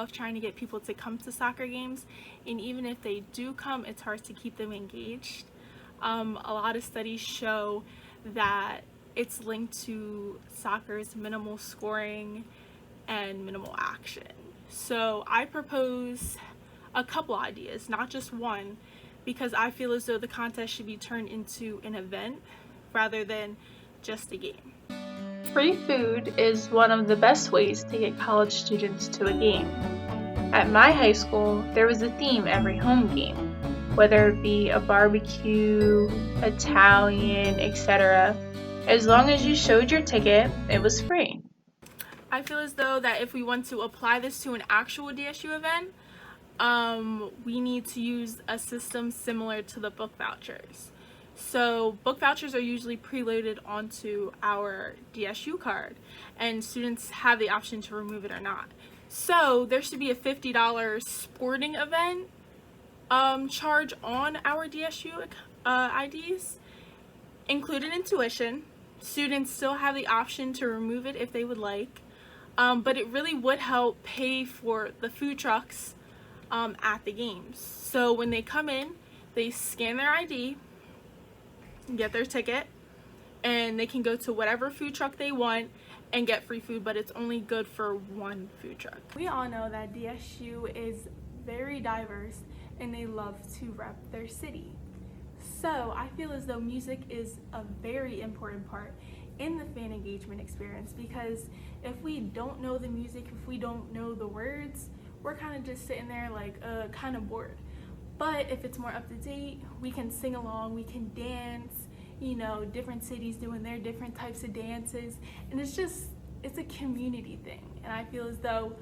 of trying to get people to come to soccer games, and even if they do come, it's hard to keep them engaged. A lot of studies show that it's linked to soccer's minimal scoring and minimal action. So I propose a couple ideas, not just one, because I feel as though the contest should be turned into an event rather than just a game. Free food is one of the best ways to get college students to a game. At my high school, there was a theme every home game, whether it be a barbecue, Italian, etc. As long as you showed your ticket, it was free. I feel as though that if we want to apply this to an actual DSU event, we need to use a system similar to the book vouchers. So book vouchers are usually preloaded onto our DSU card, and students have the option to remove it or not. So there should be a $50 sporting event charge on our DSU IDs, included in tuition. Students still have the option to remove it if they would like, but it really would help pay for the food trucks at the games. So when they come in, they scan their ID, get their ticket, and they can go to whatever food truck they want and get free food, but it's only good for one food truck. We all know that DSU is very diverse and they love to rep their city. So I feel as though music is a very important part in the fan engagement experience, because if we don't know the music, if we don't know the words, we're kind of just sitting there like kind of bored. But if it's more up to date, we can sing along, we can dance, you know, different cities doing their different types of dances, and it's a community thing. And I feel as though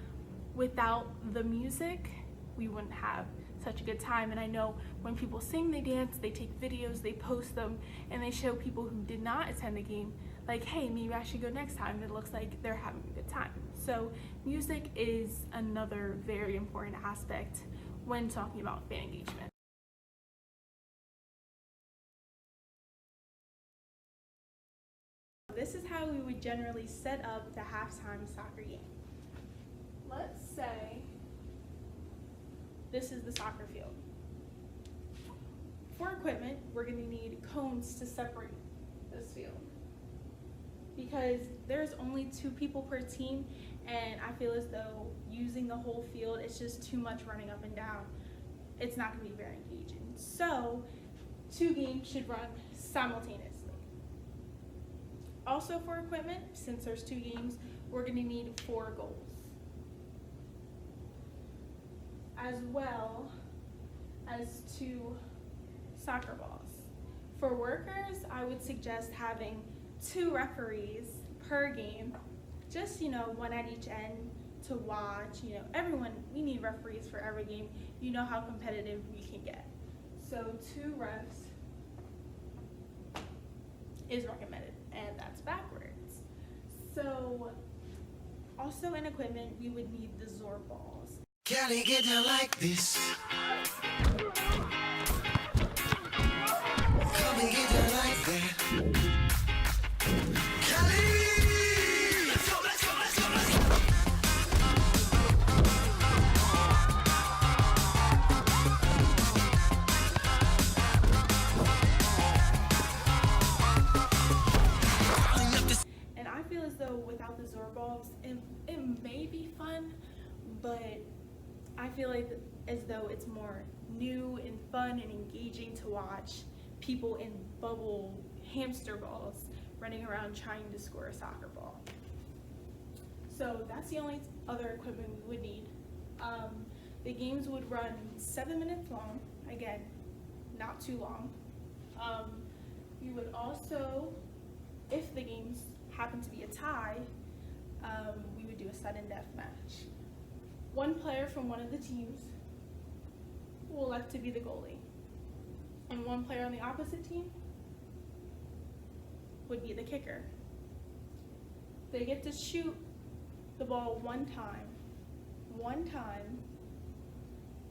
without the music, we wouldn't have such a good time. And I know when people sing, they dance, they take videos, they post them, and they show people who did not attend the game, like, hey, maybe I should go next time. It looks like they're having a good time. So music is another very important aspect when talking about fan engagement. This is how we would generally set up the halftime soccer game. Let's say this is the soccer field. For equipment, we're going to need cones to separate this field, because there's only 2 people per team, and I feel as though using the whole field, it's just too much running up and down. It's not going to be very engaging. So 2 games should run simultaneously. Also for equipment, since there's 2 games, we're going to need 4 goals, as well as 2 soccer balls. For workers, I would suggest having 2 referees per game, just, you know, one at each end to watch. You know, everyone, we need referees for every game. You know how competitive we can get. So 2 refs is recommended, and that's backwards. So also in equipment, we would need the Zorb balls. Can it get down like this? Come and get down like that. Cali! Let's go, let's go, let's go, let's go. And I feel as though without the Zorb balls, it may be fun, but I feel like as though it's more new and fun and engaging to watch people in bubble hamster balls running around trying to score a soccer ball. So that's the only other equipment we would need. The games would run 7 minutes long, again, not too long. We would also, if the games happen to be a tie, we would do a sudden death match. One player from one of the teams will elect to be the goalie, and one player on the opposite team would be the kicker. They get to shoot the ball one time.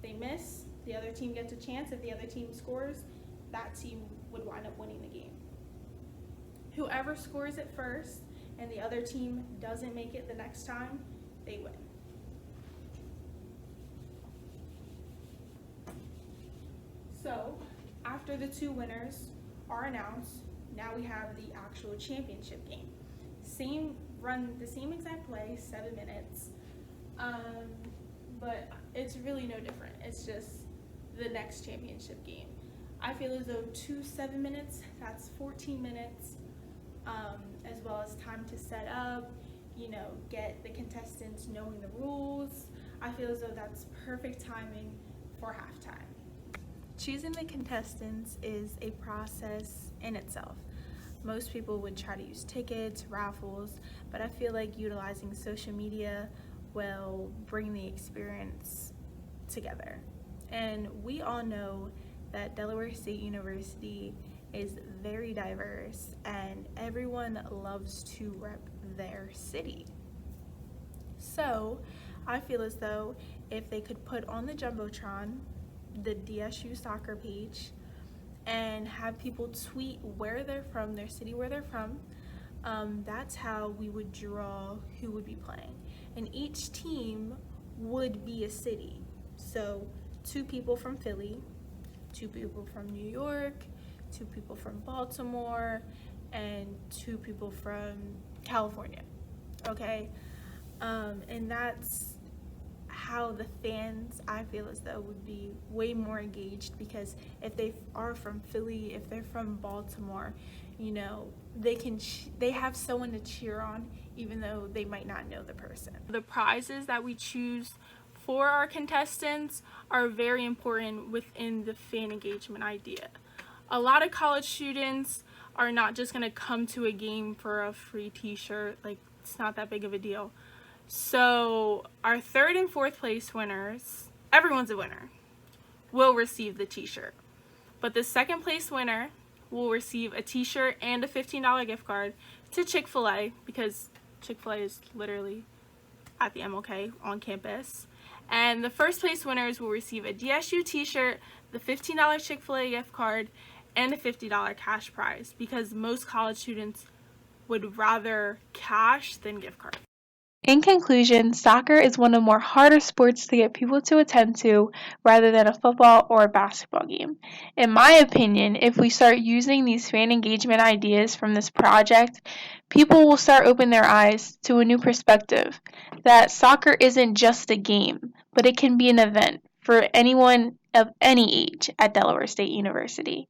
They miss, the other team gets a chance. If the other team scores, that team would wind up winning the game. Whoever scores it first and the other team doesn't make it the next time, they win. after the 2 winners are announced, now we have the actual championship game. Run the same exact play, 7 minutes, but it's really no different. It's just the next championship game. I feel as though 2 7 minutes, that's 14 minutes, as well as time to set up, get the contestants knowing the rules. I feel as though that's perfect timing for halftime. Choosing the contestants is a process in itself. Most people would try to use tickets, raffles, but I feel like utilizing social media will bring the experience together. And we all know that Delaware State University is very diverse and everyone loves to rep their city. So I feel as though if they could put on the Jumbotron the DSU soccer page and have people tweet where they're from, their city where they're from, that's how we would draw who would be playing. And each team would be a city. So 2 people from Philly, 2 people from New York, 2 people from Baltimore, and 2 people from California, okay? And that's how the fans, I feel as though, would be way more engaged, because if they are from Philly, if they're from Baltimore, they have someone to cheer on, even though they might not know the person. The prizes that we choose for our contestants are very important within the fan engagement idea. A lot of college students are not just going to come to a game for a free t-shirt. Like, it's not that big of a deal. So our 3rd and 4th place winners, everyone's a winner, will receive the t-shirt. But the 2nd place winner will receive a t-shirt and a $15 gift card to Chick-fil-A, because Chick-fil-A is literally at the MLK on campus. And the 1st place winners will receive a DSU t-shirt, the $15 Chick-fil-A gift card, and a $50 cash prize, because most college students would rather cash than gift cards. In conclusion, soccer is one of the more harder sports to get people to attend to rather than a football or a basketball game. In my opinion, if we start using these fan engagement ideas from this project, people will start opening their eyes to a new perspective, that soccer isn't just a game, but it can be an event for anyone of any age at Delaware State University.